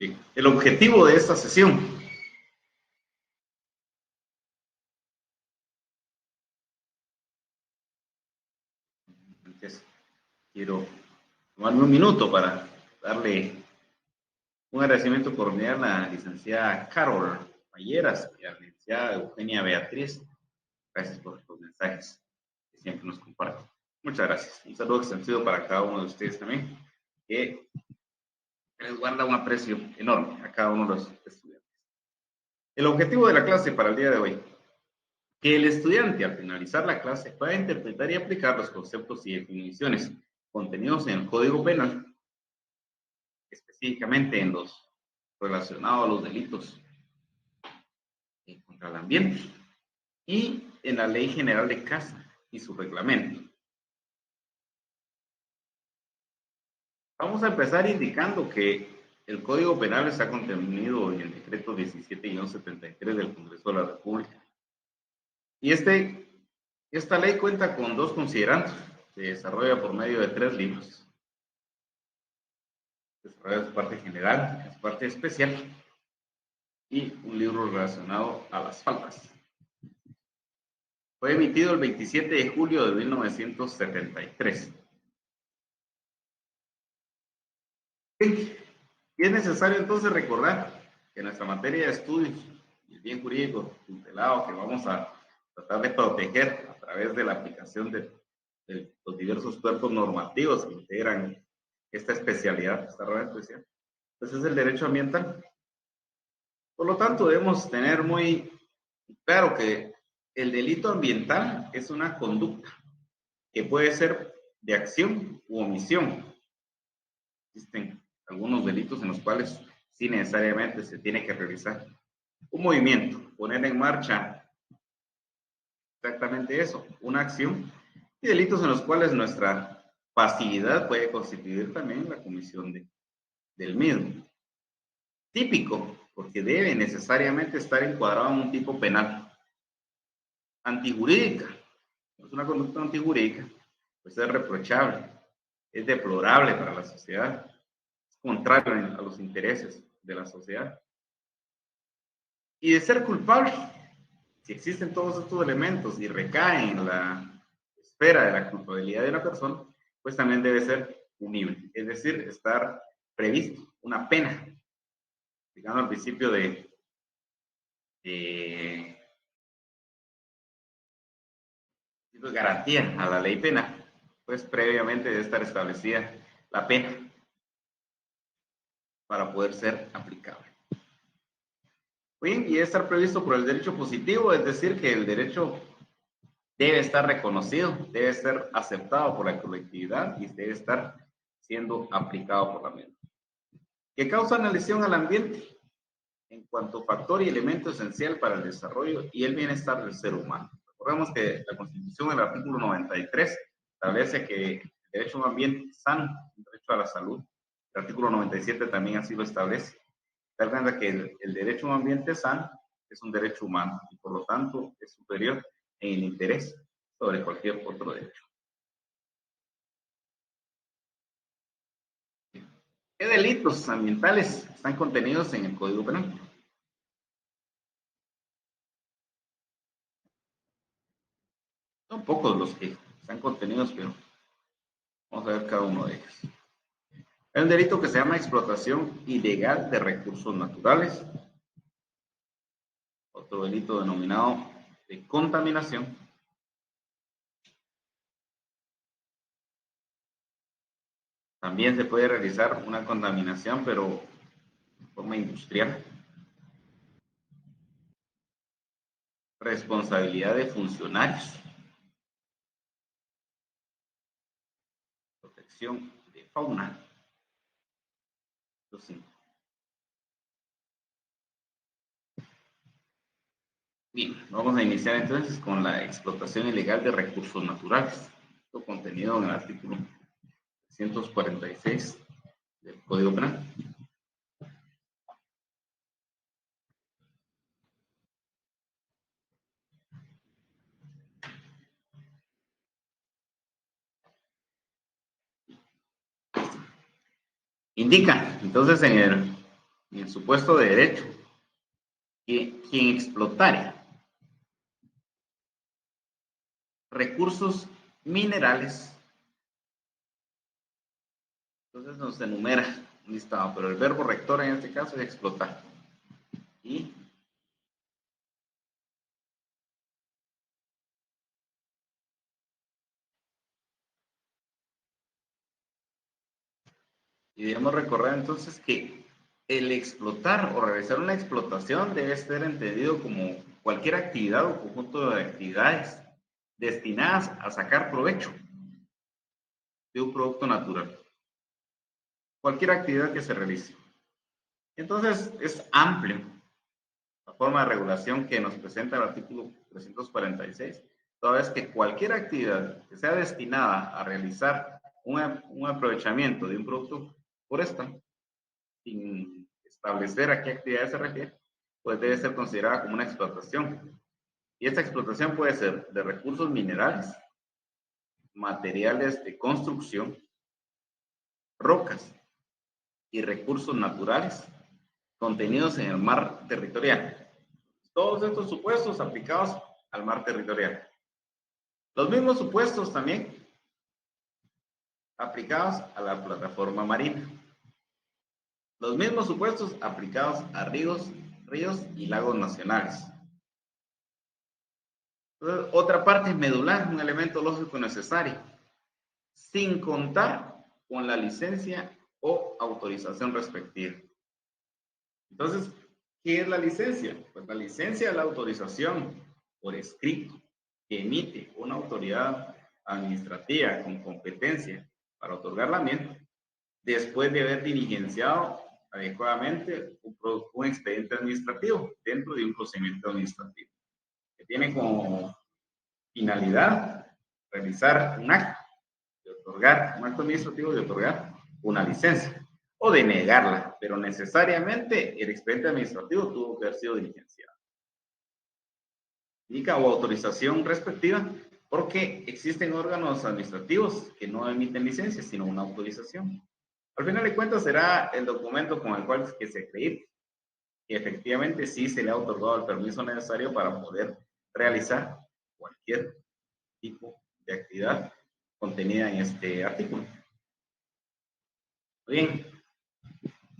Bien. El objetivo de esta sesión antes quiero tomarme un minuto para darle un agradecimiento cordial a la licenciada Carol Mayeras y a la licenciada Eugenia Beatriz. Gracias por los mensajes que siempre nos comparten. Muchas gracias. Un saludo extensivo para cada uno de ustedes también, que les guarda un aprecio enorme a cada uno de los estudiantes. El objetivo de la clase para el día de hoy: que el estudiante al finalizar la clase pueda interpretar y aplicar los conceptos y definiciones contenidos en el Código Penal, específicamente en los relacionados a los delitos contra el ambiente y en la Ley General de Caza y su reglamento. Vamos a empezar indicando que el Código Penal está contenido en el Decreto 17-73 del Congreso de la República. Y esta ley cuenta con dos considerandos. Se desarrolla por medio de 3 libros. Se desarrolla su parte general, su parte especial y un libro relacionado a las faltas. Fue emitido el 27 de julio de 1973. Y es necesario entonces recordar que nuestra materia de estudios y el bien jurídico tutelado que vamos a tratar de proteger a través de la aplicación de los diversos cuerpos normativos que integran esta especialidad, esta rama especial, pues es el derecho ambiental. Por lo tanto, debemos tener muy claro que el delito ambiental es una conducta que puede ser de acción u omisión. Existen algunos delitos en los cuales sí necesariamente se tiene que realizar un movimiento, poner en marcha exactamente eso, una acción, y delitos en los cuales nuestra pasividad puede constituir también la comisión del mismo. Típico, porque debe necesariamente estar encuadrado en un tipo penal. Antijurídica, es una conducta antijurídica, pues es reprochable, es deplorable para la sociedad, es contrario a los intereses de la sociedad. Y de ser culpable, si existen todos estos elementos y recaen en la esfera de la culpabilidad de una persona, pues también debe ser punible, es decir, estar previsto una pena, llegando al principio de garantía a la ley penal, pues previamente debe estar establecida la pena para poder ser aplicable. Bien, y debe estar previsto por el derecho positivo, es decir, que el derecho debe estar reconocido, debe ser aceptado por la colectividad y debe estar siendo aplicado por la misma. ¿Qué causa una lesión al ambiente? En cuanto factor y elemento esencial para el desarrollo y el bienestar del ser humano. Recordemos que la Constitución, en el artículo 93, establece que el derecho a un ambiente sano, el derecho a la salud. El artículo 97 también así lo establece. Dar cuenta que el derecho a un ambiente sano es un derecho humano y por lo tanto es superior en el interés sobre cualquier otro derecho. ¿Qué delitos ambientales están contenidos en el Código Penal? Son pocos los que están contenidos, pero vamos a ver cada uno de ellos. Hay un delito que se llama explotación ilegal de recursos naturales. Otro delito denominado de contaminación. También se puede realizar una contaminación, pero de forma industrial. Responsabilidad de funcionarios. Protección de fauna. Los 5. Bien, vamos a iniciar entonces con la explotación ilegal de recursos naturales. Esto contenido en el artículo 346 del Código Penal. Indica, entonces, en el en el supuesto de derecho, que quien explotare recursos minerales, entonces nos enumera un listado, pero el verbo rector en este caso es explotar. Y debemos recordar entonces que el explotar o realizar una explotación debe ser entendido como cualquier actividad o conjunto de actividades destinadas a sacar provecho de un producto natural. Cualquier actividad que se realice. Entonces, es amplio la forma de regulación que nos presenta el artículo 346, toda vez que cualquier actividad que sea destinada a realizar un aprovechamiento de un producto forestal, sin establecer a qué actividad se refiere, pues debe ser considerada como una explotación. Y esta explotación puede ser de recursos minerales, materiales de construcción, rocas y recursos naturales contenidos en el mar territorial. Todos estos supuestos aplicados al mar territorial. Los mismos supuestos también aplicados a la plataforma marina. Los mismos supuestos aplicados a ríos y lagos nacionales. Entonces, otra parte medular, un elemento lógico necesario, sin contar con la licencia o autorización respectiva. Entonces, ¿qué es la licencia? Pues la licencia es la autorización por escrito que emite una autoridad administrativa con competencia para otorgar la misma, después de haber diligenciado adecuadamente un expediente administrativo dentro de un procedimiento administrativo, que tiene como finalidad realizar un acto de otorgar, un acto administrativo de otorgar una licencia o de negarla, pero necesariamente el expediente administrativo tuvo que haber sido diligenciado. Indica o autorización respectiva, porque existen órganos administrativos que no emiten licencias, sino una autorización. Al final de cuentas será el documento con el cual es que se acredite que efectivamente sí se le ha otorgado el permiso necesario para poder realizar cualquier tipo de actividad contenida en este artículo. Bien,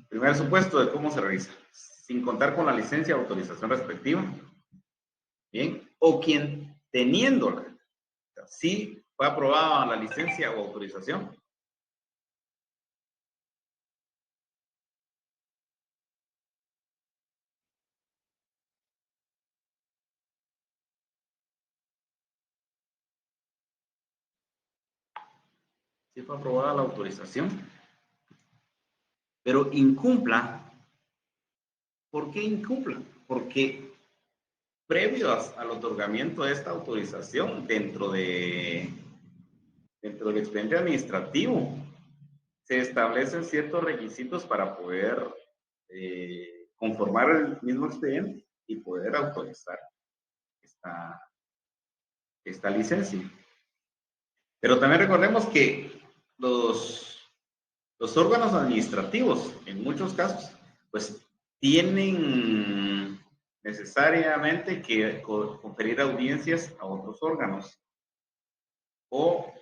primer supuesto de cómo se realiza, sin contar con la licencia o autorización respectiva, bien, o quien teniéndola, sí fue aprobada la licencia o autorización, sí fue aprobada la autorización, pero incumpla. ¿Por qué incumpla? Porque previo al otorgamiento de esta autorización dentro del expediente administrativo, se establecen ciertos requisitos para poder conformar el mismo expediente y poder autorizar esta licencia. Pero también recordemos que los órganos administrativos, en muchos casos, pues tienen necesariamente que conferir audiencias a otros órganos o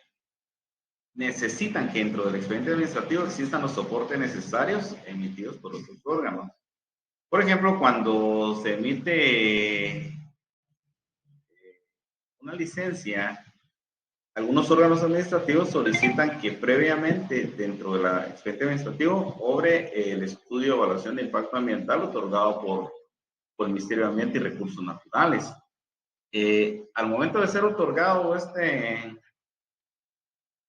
necesitan que dentro del expediente administrativo existan los soportes necesarios emitidos por otros órganos. Por ejemplo, cuando se emite una licencia, algunos órganos administrativos solicitan que previamente dentro del expediente administrativo obre el estudio de evaluación de impacto ambiental otorgado por el Ministerio de Ambiente y Recursos Naturales. Al momento de ser otorgado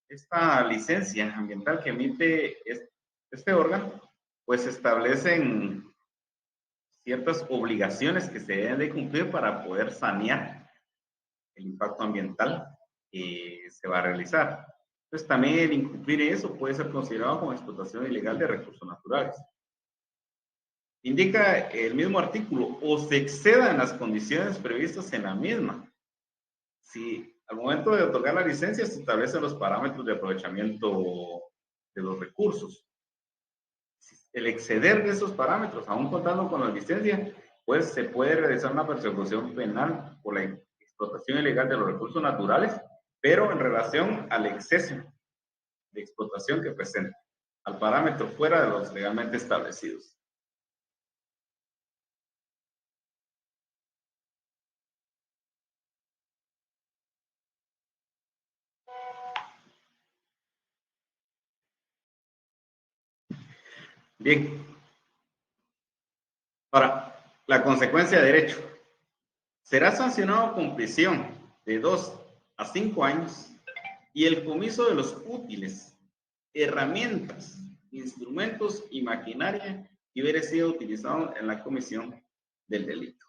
esta licencia ambiental que emite este órgano, pues establecen ciertas obligaciones que se deben de cumplir para poder sanear el impacto ambiental que se va a realizar. Entonces también el incumplir eso puede ser considerado como explotación ilegal de recursos naturales. Indica el mismo artículo, o se excedan las condiciones previstas en la misma. Si al momento de otorgar la licencia se establecen los parámetros de aprovechamiento de los recursos. el exceder de esos parámetros, aún contando con la licencia, pues se puede realizar una persecución penal por la explotación ilegal de los recursos naturales, pero en relación al exceso de explotación que presenta, al parámetro fuera de los legalmente establecidos. Bien, ahora, la consecuencia de derecho. Será sancionado con prisión de 2 a 5 años y el comiso de los útiles, herramientas, instrumentos y maquinaria que hubiera sido utilizado en la comisión del delito.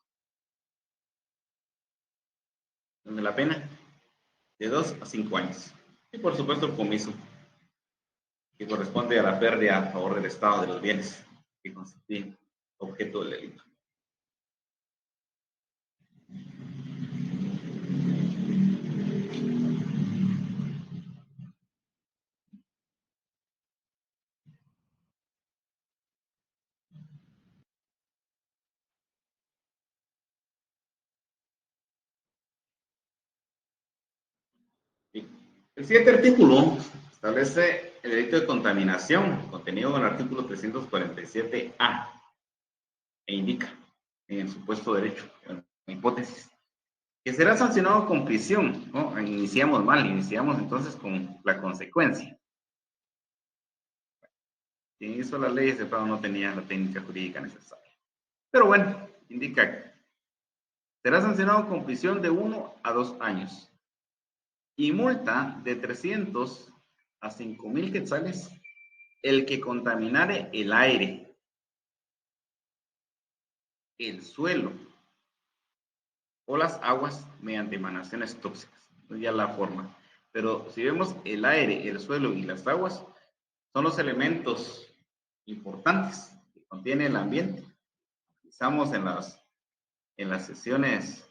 Donde la pena de 2 a 5 años. Y por supuesto el comiso, que corresponde a la pérdida a favor del Estado de los bienes que constituyen objeto del delito. El siguiente artículo establece el delito de contaminación contenido en el artículo 347A e indica en el supuesto derecho, en hipótesis, que será sancionado con prisión, ¿no? Iniciamos mal, iniciamos entonces con la consecuencia. Quien hizo la ley ese no tenía la técnica jurídica necesaria. Pero bueno, indica que será sancionado con prisión de 1 a 2 años y multa de 300 a 5,000 quetzales el que contaminare el aire, el suelo o las aguas mediante emanaciones tóxicas. Ya la forma. Pero si vemos el aire, el suelo y las aguas, son los elementos importantes que contiene el ambiente. Utilizamos en las sesiones,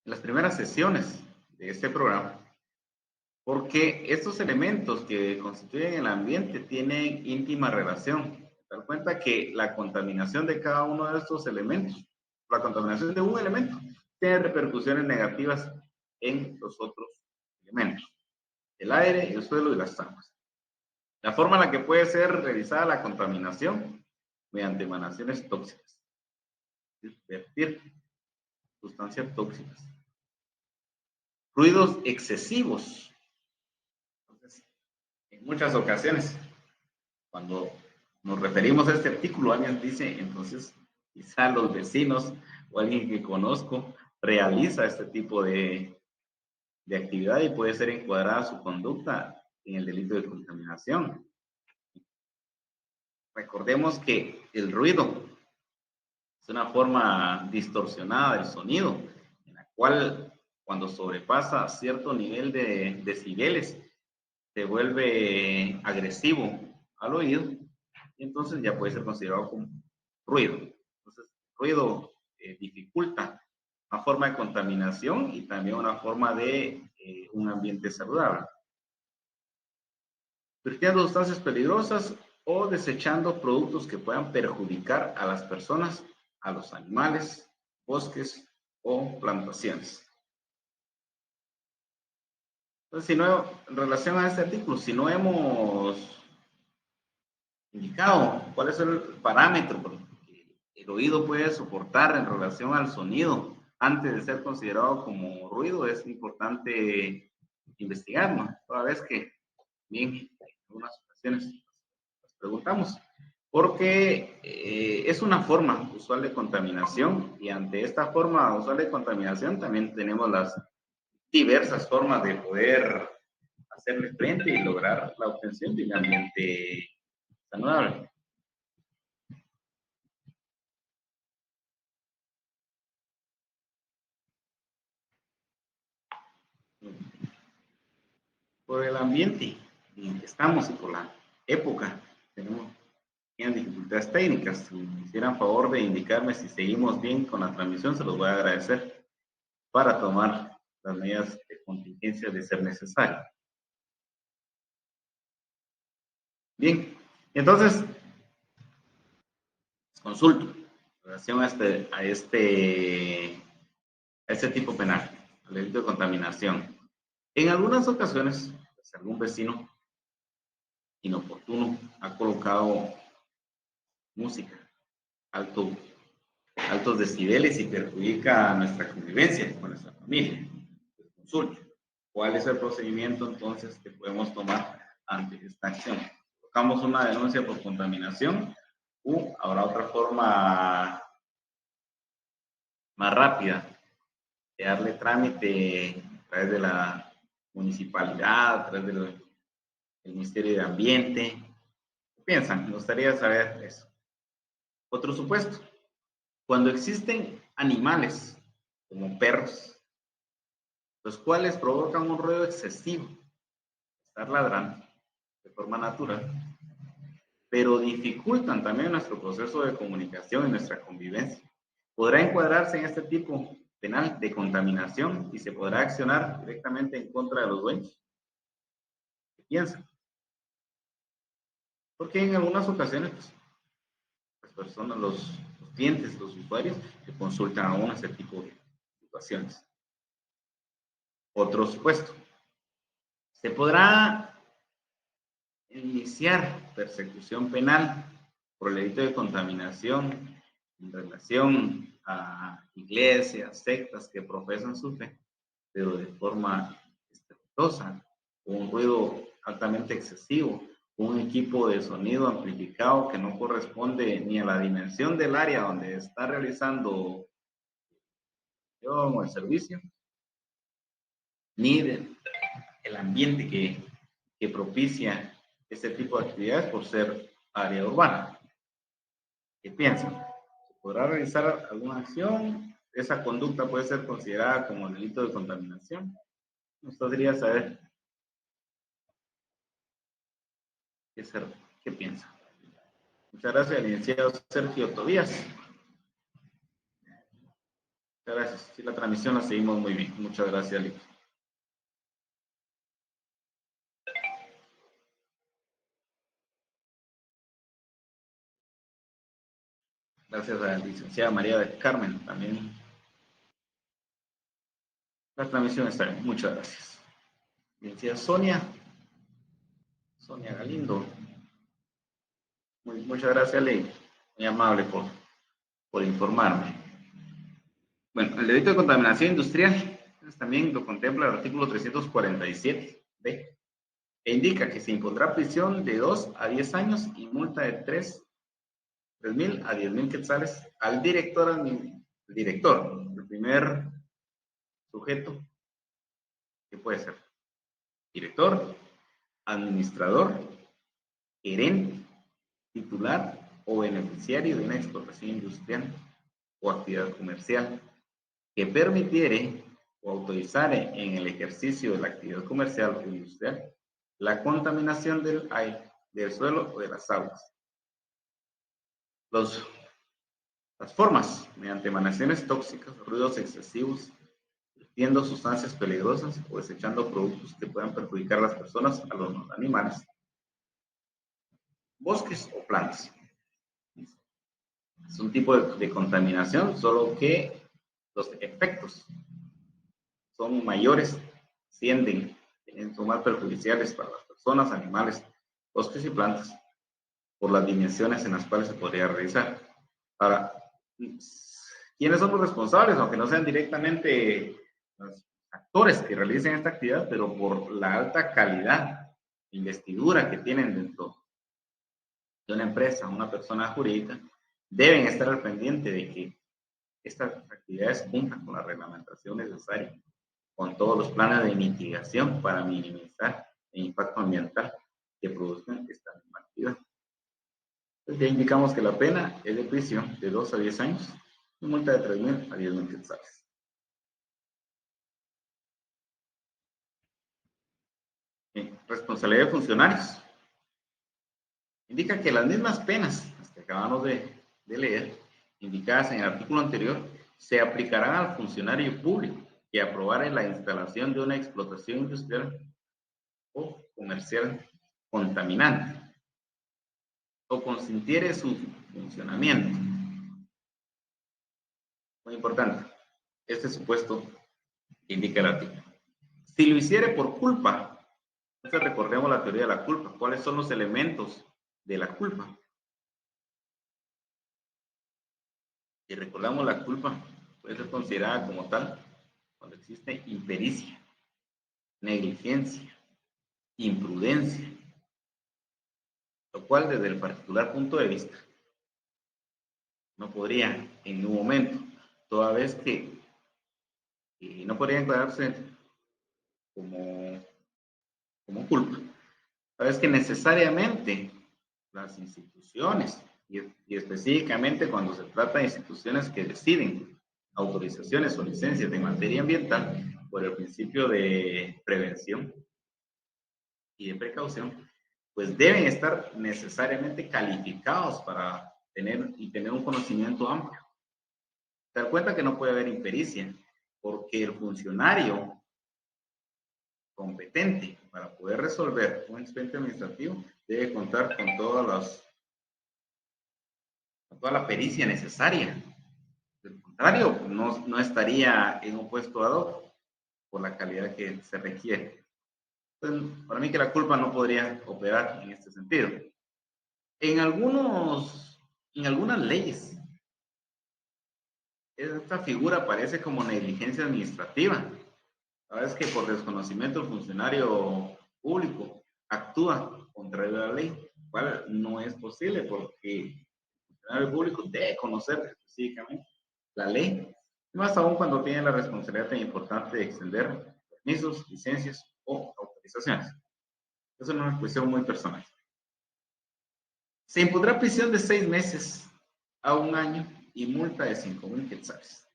en las primeras sesiones de este programa, porque estos elementos que constituyen el ambiente tienen íntima relación. Dar cuenta que la contaminación de cada uno de estos elementos, la contaminación de un elemento, tiene repercusiones negativas en los otros elementos, el aire, el suelo y las aguas. La forma en la que puede ser realizada la contaminación mediante emanaciones tóxicas, vertir sustancias tóxicas, ruidos excesivos. Entonces, en muchas ocasiones, cuando nos referimos a este artículo, alguien dice, entonces, quizá los vecinos o alguien que conozco realiza este tipo de actividad y puede ser encuadrada su conducta en el delito de contaminación. Recordemos que el ruido es una forma distorsionada del sonido, en la cual cuando sobrepasa cierto nivel de decibeles, se vuelve agresivo al oído y entonces ya puede ser considerado como ruido. Entonces, ruido dificulta una forma de contaminación y también una forma de un ambiente saludable. Vertiendo sustancias peligrosas o desechando productos que puedan perjudicar a las personas, a los animales, bosques o plantaciones. Entonces, si no, en relación a este artículo, si no hemos indicado cuál es el parámetro que el oído puede soportar en relación al sonido antes de ser considerado como ruido, es importante investigarlo, toda vez que, bien, en algunas ocasiones nos preguntamos, porque es una forma usual de contaminación y ante esta forma usual de contaminación también tenemos las diversas formas de poder hacerle frente y lograr la obtención de un ambiente saludable. Por el ambiente en que estamos y por la época, tenemos dificultades técnicas. Si me hicieran favor de indicarme si seguimos bien con la transmisión, se los voy a agradecer para tomar las medidas de contingencia de ser necesario. Bien, entonces, Consulto en relación a este tipo penal, al delito de contaminación. En algunas ocasiones, pues, algún vecino inoportuno ha colocado música altos decibeles y perjudica nuestra convivencia con nuestra familia. Consulta. ¿Cuál es el procedimiento entonces que podemos tomar ante esta acción? Colocamos una denuncia por contaminación o habrá otra forma más rápida de darle trámite a través de la municipalidad, a través del Ministerio de Ambiente? ¿Qué piensan? Me gustaría saber eso. Otro supuesto. Cuando existen animales como perros, los cuales provocan un ruido excesivo, estar ladrando de forma natural, pero dificultan también nuestro proceso de comunicación y nuestra convivencia, podrá encuadrarse en este tipo penal de contaminación y se podrá accionar directamente en contra de los dueños. ¿Qué piensan? Porque en algunas ocasiones, pues, las personas, los clientes, los usuarios, que consultan aún ese tipo de situaciones. Otro supuesto. Se podrá iniciar persecución penal por el delito de contaminación en relación a iglesias, sectas que profesan su fe, pero de forma estrepitosa, con un ruido altamente excesivo, un equipo de sonido amplificado que no corresponde ni a la dimensión del área donde está realizando el servicio, ni del ambiente que propicia este tipo de actividades por ser área urbana. ¿Qué piensan? ¿Se podrá realizar alguna acción? ¿Esa conducta puede ser considerada como delito de contaminación? Nos podría saber qué piensa. Muchas gracias, licenciado Sergio Tobías. Muchas gracias. Sí, la transmisión la seguimos muy bien. Muchas gracias, Lic. Gracias a la licenciada María del Carmen también. La transmisión está bien. Muchas gracias. Licenciada Sonia Galindo. Muchas gracias, Ley. Muy amable por informarme. Bueno, el delito de contaminación industrial también lo contempla el artículo 347b e indica que se impondrá prisión de 2 a 10 años y multa de 3.000 a 10.000 quetzales al director, el primer sujeto que puede ser director, administrador, gerente, titular o beneficiario de una explotación industrial o actividad comercial que permitiere o autorizare en el ejercicio de la actividad comercial o industrial la contaminación del aire, del suelo o de las aguas. Las formas, mediante emanaciones tóxicas, ruidos excesivos, vertiendo sustancias peligrosas o desechando productos que puedan perjudicar a las personas, a los animales, bosques o plantas. Es un tipo de contaminación, solo que los efectos son mayores, son más perjudiciales para las personas, animales, bosques y plantas, por las dimensiones en las cuales se podría realizar. Ahora, ¿quiénes son los responsables? Aunque no sean directamente los actores que realicen esta actividad, pero por la alta calidad de investidura que tienen dentro de una empresa, una persona jurídica, deben estar al pendiente de que estas actividades cumplan con la reglamentación necesaria, con todos los planes de mitigación para minimizar el impacto ambiental que produzcan esta misma actividad. Entonces ya indicamos que la pena es de prisión de 2 a 10 años y multa de 3.000 a 10.000 quetzales. Responsabilidad de funcionarios. Indica que las mismas penas que acabamos de leer, indicadas en el artículo anterior, se aplicarán al funcionario público que aprobare la instalación de una explotación industrial o comercial contaminante o consintiere su funcionamiento muy importante, este supuesto que indica el artículo. Si lo hiciere por culpa, entonces recordemos la teoría de la culpa. ¿Cuáles son los elementos de la culpa? Si recordamos, la culpa puede ser considerada como tal cuando existe impericia, negligencia, imprudencia, lo cual desde el particular punto de vista no podría en ningún momento, toda vez que no podría encuadrarse como culpa, toda vez que necesariamente las instituciones, y específicamente cuando se trata de instituciones que deciden autorizaciones o licencias de materia ambiental por el principio de prevención y de precaución, pues deben estar necesariamente calificados para tener un conocimiento amplio. Se da cuenta que no puede haber impericia, porque el funcionario competente para poder resolver un expediente administrativo debe contar con toda la pericia necesaria. Del contrario, no estaría en un puesto ad hoc por la calidad que se requiere. Entonces, para mí que la culpa no podría operar en este sentido. En algunas leyes, esta figura aparece como negligencia administrativa. Sabes que por desconocimiento el funcionario público actúa contrario a la ley, cual no es posible porque el funcionario público debe conocer específicamente la ley, más aún cuando tiene la responsabilidad tan importante de extender permisos, licencias o autorizaciones. Es una cuestión muy personal. Se impondrá prisión de 6 meses a 1 año y multa de 5,000 quetzales.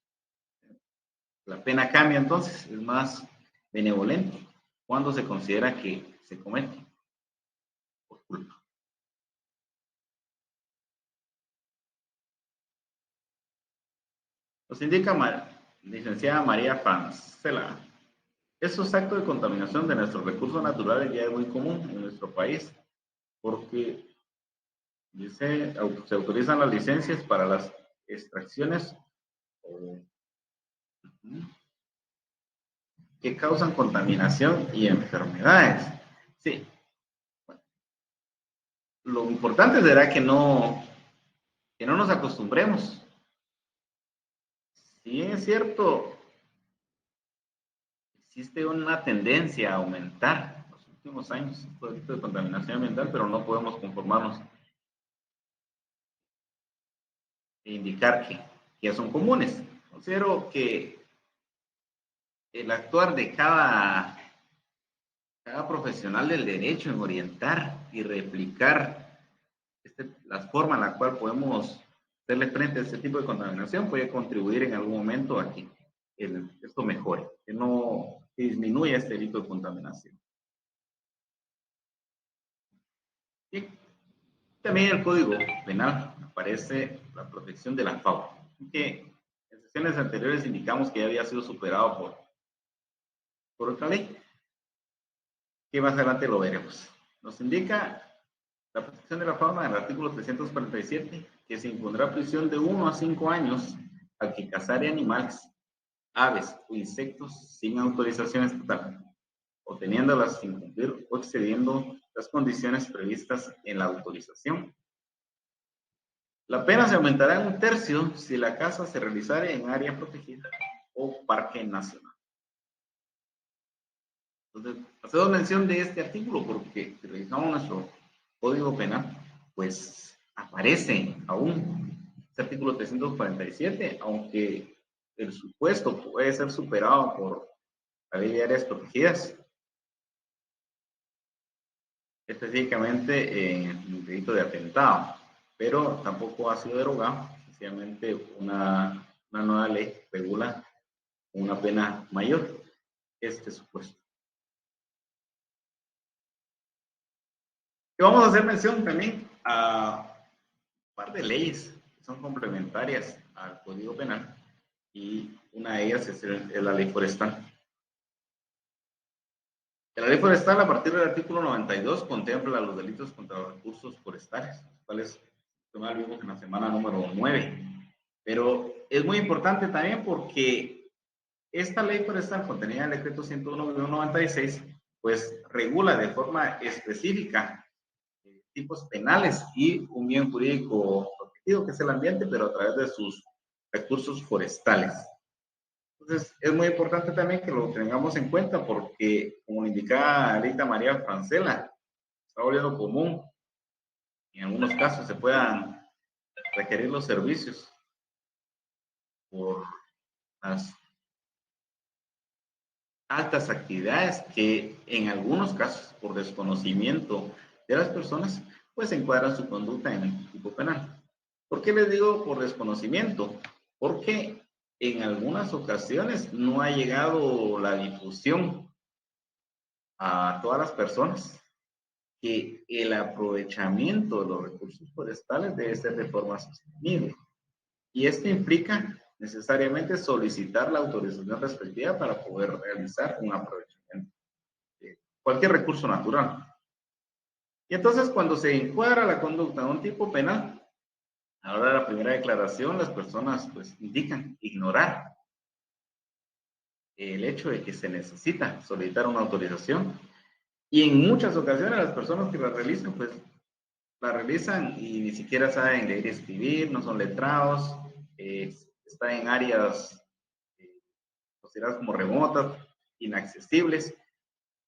La pena cambia entonces, es más benevolente cuando se considera que se comete por culpa. Nos indica licenciada María Fancela. Estos actos de contaminación de nuestros recursos naturales ya es muy común en nuestro país, porque dice, se autorizan las licencias para las extracciones que causan contaminación y enfermedades. Sí. Bueno, lo importante será que no nos acostumbremos. Si bien es cierto, existe una tendencia a aumentar en los últimos años el delito de contaminación ambiental, pero no podemos conformarnos e indicar que ya son comunes. Considero que el actuar de cada profesional del derecho en orientar y replicar la forma en la cual podemos hacerle frente a este tipo de contaminación puede contribuir en algún momento a que esto mejore, que disminuya este delito de contaminación. Y también en el Código Penal aparece la protección de la fauna, que en sesiones anteriores indicamos que ya había sido superado por otra ley, que más adelante lo veremos. Nos indica la protección de la fauna en el artículo 347, que se impondrá prisión de 1 a 5 años al que cazare animales, aves o insectos sin autorización estatal, o teniéndolas sin cumplir o excediendo las condiciones previstas en la autorización. La pena se aumentará en 1/3 si la caza se realizara en área protegida o parque nacional. Entonces, hacemos mención de este artículo porque si revisamos nuestro Código Penal, pues aparece aún este artículo 347, aunque el supuesto puede ser superado por la ley de áreas protegidas, específicamente en el delito de atentado, pero tampoco ha sido derogado, sencillamente una nueva ley regula una pena mayor este supuesto. Y vamos a hacer mención también a un par de leyes que son complementarias al Código Penal y una de ellas es la ley forestal. La ley forestal, a partir del artículo 92, contempla los delitos contra los recursos forestales, los cuales vimos en la semana número 9. Pero es muy importante también porque esta ley forestal contenida en el decreto 101/96 pues regula de forma específica tipos penales y un bien jurídico protegido que es el ambiente, pero a través de sus recursos forestales. Entonces, es muy importante también que lo tengamos en cuenta porque, como indicaba Alita María Francela, está volviendo común en algunos casos se puedan requerir los servicios por las altas actividades que en algunos casos, por desconocimiento de las personas, pues encuadran su conducta en el tipo penal. ¿Por qué les digo por desconocimiento? Porque en algunas ocasiones no ha llegado la difusión a todas las personas que el aprovechamiento de los recursos forestales debe ser de forma sostenible. Y esto implica necesariamente solicitar la autorización respectiva para poder realizar un aprovechamiento de cualquier recurso natural. Y entonces, cuando se encuadra la conducta de un tipo penal, a la hora de la primera declaración, las personas pues indican ignorar el hecho de que se necesita solicitar una autorización. Y en muchas ocasiones las personas que la realizan, pues la realizan y ni siquiera saben leer y escribir, no son letrados, están en áreas consideradas como remotas, inaccesibles,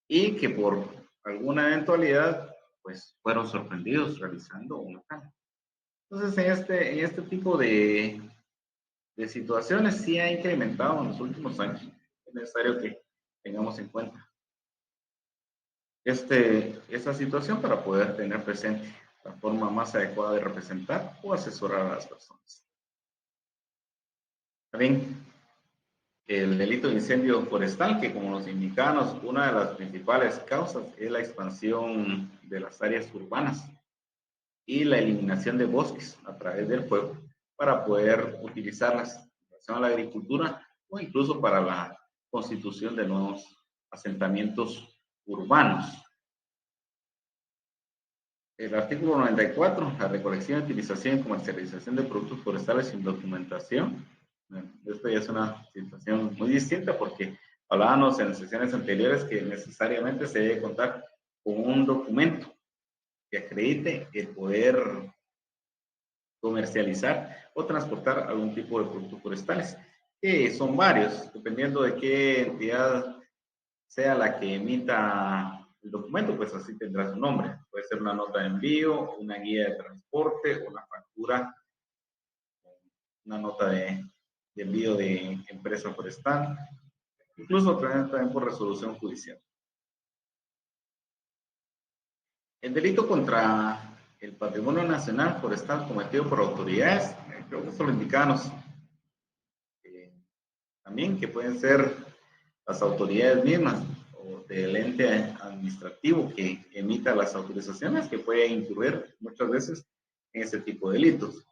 y que por alguna eventualidad, pues fueron sorprendidos realizando una tala. Entonces, en este tipo de situaciones sí ha incrementado en los últimos años. Es necesario que tengamos en cuenta esta situación para poder tener presente la forma más adecuada de representar o asesorar a las personas. También el delito de incendio forestal, que como nos indicamos, una de las principales causas es la expansión de las áreas urbanas y la eliminación de bosques a través del fuego para poder utilizarlas en relación a la agricultura o incluso para la constitución de nuevos asentamientos urbanos. El artículo 94, la recolección, utilización y comercialización de productos forestales sin documentación. Bueno, esto ya es una situación muy distinta porque hablábamos en sesiones anteriores que necesariamente se debe contar con un documento que acredite el poder comercializar o transportar algún tipo de productos forestales, que son varios, dependiendo de qué entidad sea la que emita el documento, pues así tendrá su nombre. Puede ser una nota de envío, una guía de transporte, una factura, una nota de envío de empresa forestal, incluso también por resolución judicial. El delito contra el patrimonio nacional forestal cometido por autoridades, creo que esto lo indicamos también, que pueden ser las autoridades mismas o del ente administrativo que emita las autorizaciones, que puede incurrir muchas veces en ese tipo de delitos.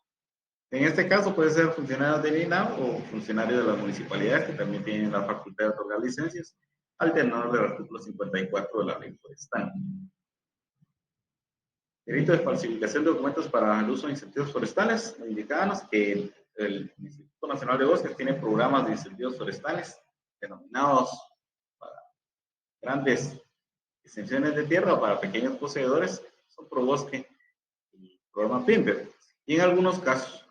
En este caso puede ser funcionarios del INAH o funcionarios de las municipalidades que también tienen la facultad de otorgar licencias al tenor del artículo 54 de la ley forestal. Delito de falsificación de documentos para el uso de incentivos forestales. Indicábamos que el Instituto Nacional de Bosques tiene programas de incentivos forestales denominados para grandes extensiones de tierra o para pequeños poseedores, son ProBosque y programa PIMPER. Y en algunos casos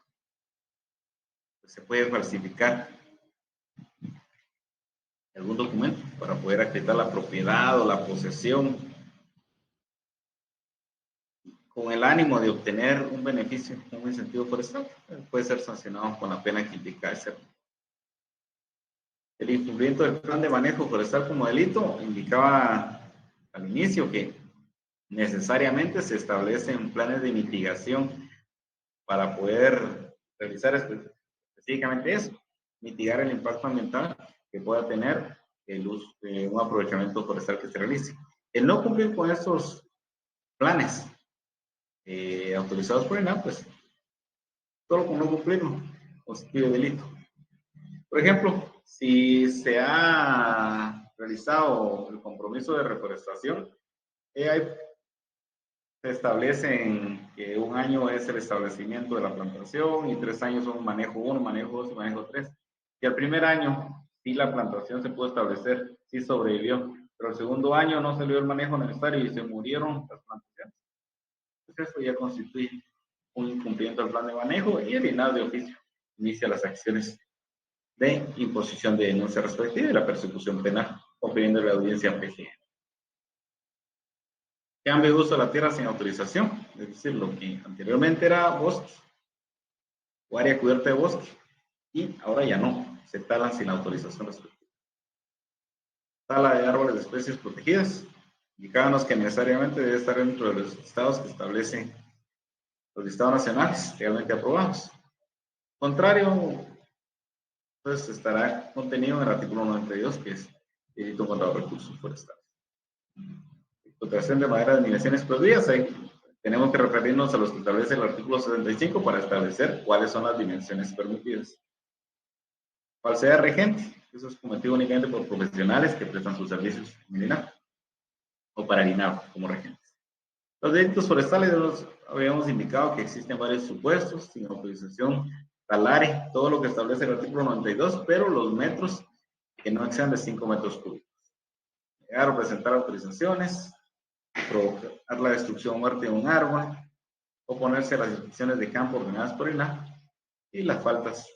pues, se puede falsificar algún documento para poder acreditar la propiedad o la posesión con el ánimo de obtener un beneficio, un incentivo forestal, puede ser sancionado con la pena que indica ese. El incumplimiento del plan de manejo forestal como delito indicaba al inicio que necesariamente se establecen planes de mitigación para poder realizar específicamente eso, mitigar el impacto ambiental que pueda tener el uso de un aprovechamiento forestal que se realice. El no cumplir con estos planes autorizados por el INAH, pues solo con no cumplirlo constituye delito. Por ejemplo, si se ha realizado el compromiso de reforestación, hay se establecen que un año es el establecimiento de la plantación y 3 años son manejo 1, manejo 2 y manejo 3. Y el primer año, sí la plantación se pudo establecer, sí sobrevivió, pero el segundo año no se dio el manejo necesario y se murieron las plantaciones. Entonces eso ya constituye un incumplimiento del plan de manejo y el INAH de oficio inicia las acciones de imposición de denuncia respectiva y la persecución penal, o pidiendo la audiencia PG. Cambio de uso de la tierra sin autorización, es decir, lo que anteriormente era bosque o área cubierta de bosque, y ahora ya no, se talan sin autorización respectiva. Tala de árboles de especies protegidas, indicábamos que necesariamente debe estar dentro de los estados que establecen los listados nacionales legalmente aprobados. Contrario, pues estará contenido en el artículo 92, que es delito contra los recursos forestales. Explotación de madera de animaciones prohibidas, tenemos que referirnos a los que establece el artículo 75 para establecer cuáles son las dimensiones permitidas. Falsedad regente, eso es cometido únicamente por profesionales que prestan sus servicios en el INAH o para el INAH como regentes. Los delitos forestales, habíamos indicado que existen varios supuestos, sin autorización, talare, todo lo que establece el artículo 92, pero los metros que no excedan de 5 metros cúbicos. Negar o presentar autorizaciones, provocar la destrucción o muerte de un árbol, oponerse a las inspecciones de campo ordenadas por el INAH y las faltas,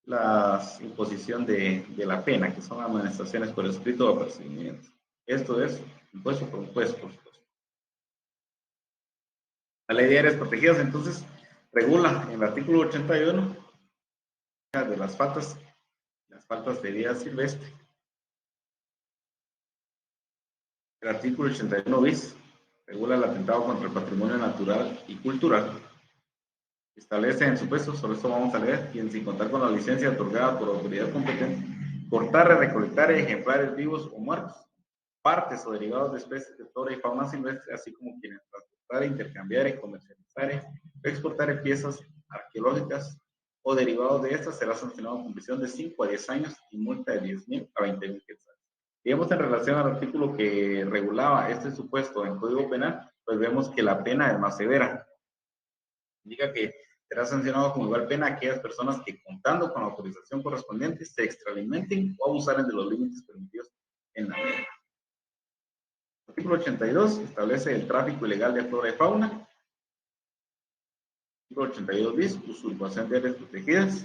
la imposición de la pena, que son amonestaciones por escrito o apercibimiento. Esto es impuesto por impuesto, por supuesto. La ley de áreas protegidas, entonces, regula en el artículo 81 de las faltas de vida silvestre. El artículo 81 bis regula el atentado contra el patrimonio natural y cultural. Establece en supuestos, sobre esto vamos a leer, quien sin contar con la licencia otorgada por autoridad competente, cortar, recolectar ejemplares vivos o muertos, partes o derivados de especies de flora y fauna silvestre, así como quienes transportar, intercambiar, comercializar, exportar piezas arqueológicas o derivados de estas, será sancionado con prisión de 5 a 10 años y multa de 10,000 a 20,000 quetzales. Digamos, en relación al artículo que regulaba este supuesto en Código Penal, pues vemos que la pena es más severa. Indica que será sancionado con igual pena a aquellas personas que, contando con la autorización correspondiente, se extralimenten o abusaren de los límites permitidos en la ley. El artículo 82 establece el tráfico ilegal de flora y fauna. Artículo 82 bis, usurpación de áreas protegidas.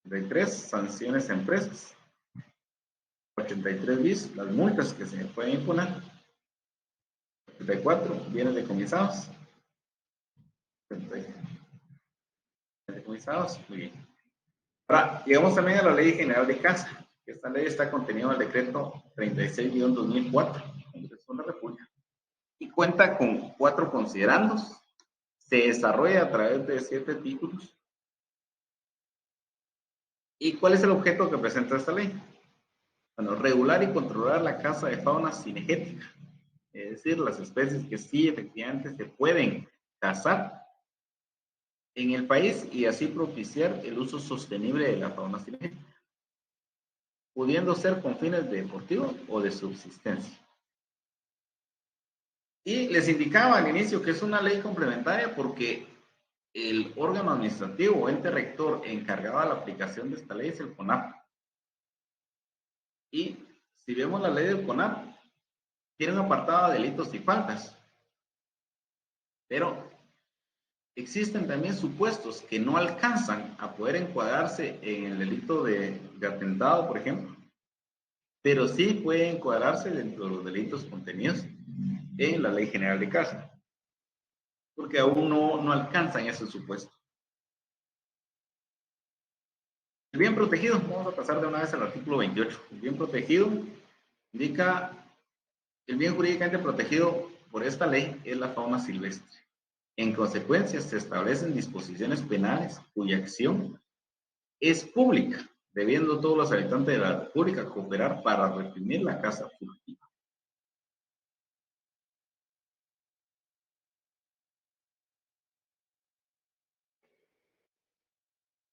83, sanciones a empresas. 83 bis, las multas que se pueden imponer. 84, bienes decomisados. Decomisados, muy bien. Ahora, llegamos también a la Ley General de Casa. Esta ley está contenida en el decreto 36-2004, Congreso de la República, y cuenta con 4 considerandos. Se desarrolla a través de 7 títulos. ¿Y cuál es el objeto que presenta esta ley? Bueno, regular y controlar la caza de fauna cinegética, es decir, las especies que sí efectivamente se pueden cazar en el país y así propiciar el uso sostenible de la fauna cinegética, pudiendo ser con fines deportivos o de subsistencia. Y les indicaba al inicio que es una ley complementaria porque el órgano administrativo o ente rector encargado de la aplicación de esta ley es el CONAP. Y si vemos la ley del CONAP, tiene un apartado de delitos y faltas, pero existen también supuestos que no alcanzan a poder encuadrarse en el delito de atentado, por ejemplo, pero sí puede encuadrarse dentro de los delitos contenidos en la Ley General de Casa, porque aún no alcanzan ese supuesto. El bien protegido, vamos a pasar de una vez al artículo 28. El bien protegido indica, el bien jurídicamente protegido por esta ley es la fauna silvestre. En consecuencia, se establecen disposiciones penales cuya acción es pública, debiendo todos los habitantes de la República cooperar para reprimir la caza furtiva.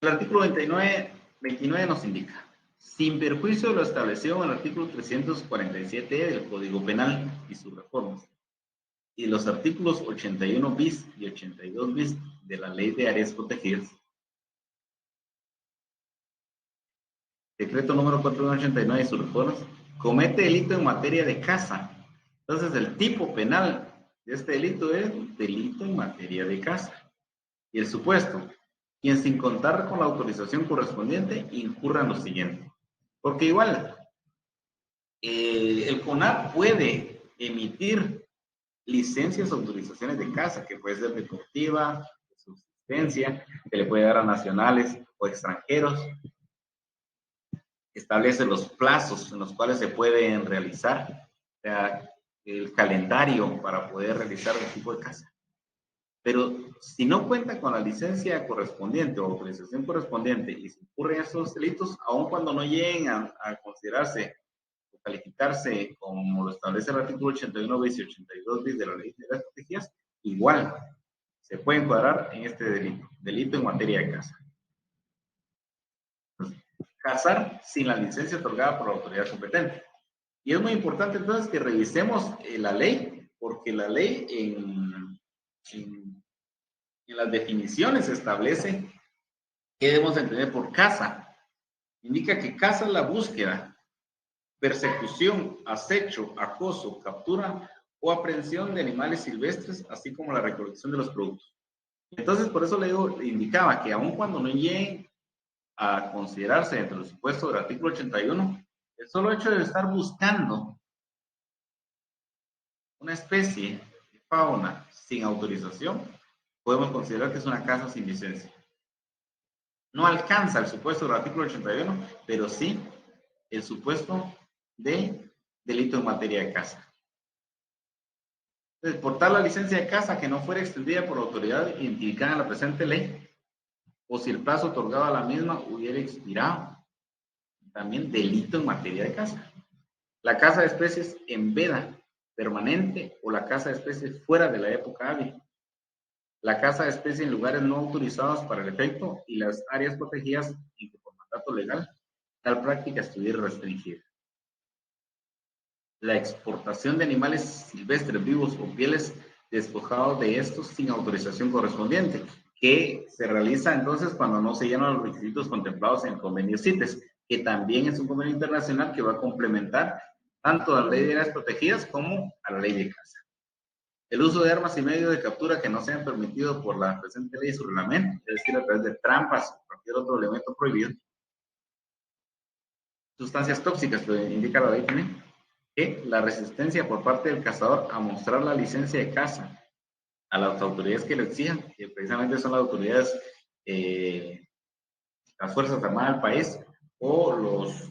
El artículo 29 nos indica, sin perjuicio de lo establecido en el artículo 347 del Código Penal y sus reformas, y los artículos 81 bis y 82 bis de la Ley de Áreas Protegidas. Decreto número 489 y sus reformas, comete delito en materia de casa. Entonces, el tipo penal de este delito es delito en materia de casa. Y el supuesto, quien sin contar con la autorización correspondiente incurra en lo siguiente. Porque igual, el CONAP puede emitir licencias o autorizaciones de casa, que puede ser deportiva, de subsistencia, que le puede dar a nacionales o extranjeros. Establece los plazos en los cuales se pueden realizar, o sea, el calendario para poder realizar el tipo de casa. Pero si no cuenta con la licencia correspondiente o autorización correspondiente y se incurren esos delitos, aun cuando no lleguen a considerarse o calificarse como lo establece el artículo 81 bis y 82 bis de la Ley de las Protegidas, igual se puede encuadrar en este delito en materia de casa. Cazar sin la licencia otorgada por la autoridad competente. Y es muy importante entonces que revisemos la ley, porque la ley en las definiciones establece qué debemos entender por caza. Indica que caza es la búsqueda, persecución, acecho, acoso, captura o aprehensión de animales silvestres, así como la recolección de los productos. Entonces, por eso le indicaba que aun cuando no lleguen a considerarse dentro del supuesto del artículo 81, el solo hecho de estar buscando una especie de fauna sin autorización, podemos considerar que es una caza sin licencia. No alcanza el supuesto del artículo 81, pero sí el supuesto de delito en materia de caza. Entonces, portar la licencia de caza que no fuera extendida por la autoridad identificada en la presente ley, o si el plazo otorgado a la misma hubiera expirado, también delito en materia de caza. La caza de especies en veda permanente o la caza de especies fuera de la época hábil. La caza de especies en lugares no autorizados para el efecto y las áreas protegidas en que por mandato legal tal práctica estuviera restringida. La exportación de animales silvestres vivos o pieles despojados de estos sin autorización correspondiente, que se realiza entonces cuando no se llenan los requisitos contemplados en el convenio CITES, que también es un convenio internacional que va a complementar tanto a la ley de áreas protegidas como a la ley de caza. El uso de armas y medios de captura que no sean permitidos por la presente ley y su reglamento, es decir, a través de trampas o cualquier otro elemento prohibido. Sustancias tóxicas, lo indica la ley también. Que la resistencia por parte del cazador a mostrar la licencia de caza a las autoridades que lo exijan, que precisamente son las autoridades, las Fuerzas Armadas del país o los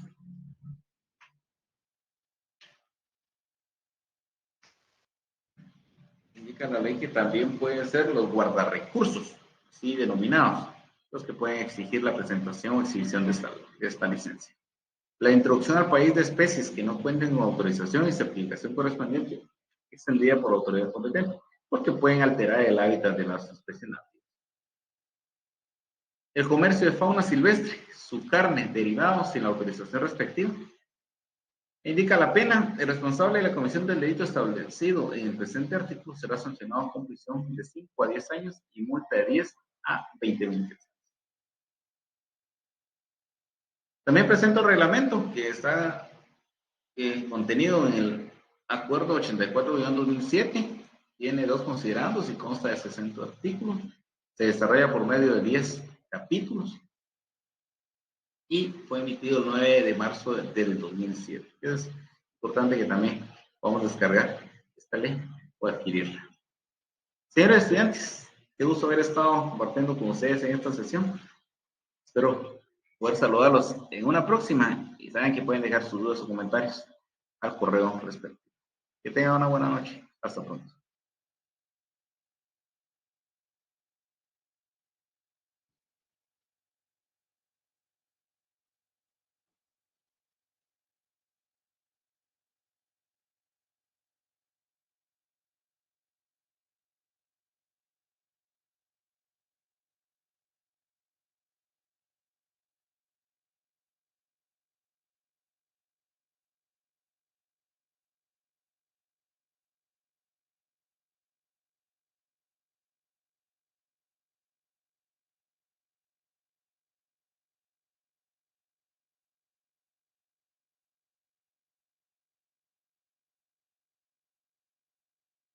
indica la ley que también pueden ser los guardarrecursos, así denominados, los que pueden exigir la presentación o exhibición de esta licencia. La introducción al país de especies que no cuenten con autorización y certificación correspondiente es extendida por la autoridad competente, porque pueden alterar el hábitat de las especies nativas. El comercio de fauna silvestre, su carne, derivados sin la autorización respectiva. Indica la pena. El responsable de la comisión del delito establecido en el presente artículo será sancionado con prisión de 5 a 10 años y multa de 10 a 20,000 pesos. También presento el reglamento que está contenido en el acuerdo 84-2007. Tiene 2 considerandos y consta de 60 artículos. Se desarrolla por medio de 10 capítulos y fue emitido el 9 de marzo del 2007. Es importante que también podamos descargar esta ley o adquirirla. Señores estudiantes, qué gusto haber estado compartiendo con ustedes en esta sesión. Espero poder saludarlos en una próxima y saben que pueden dejar sus dudas o comentarios al correo respectivo. Que tengan una buena noche. Hasta pronto.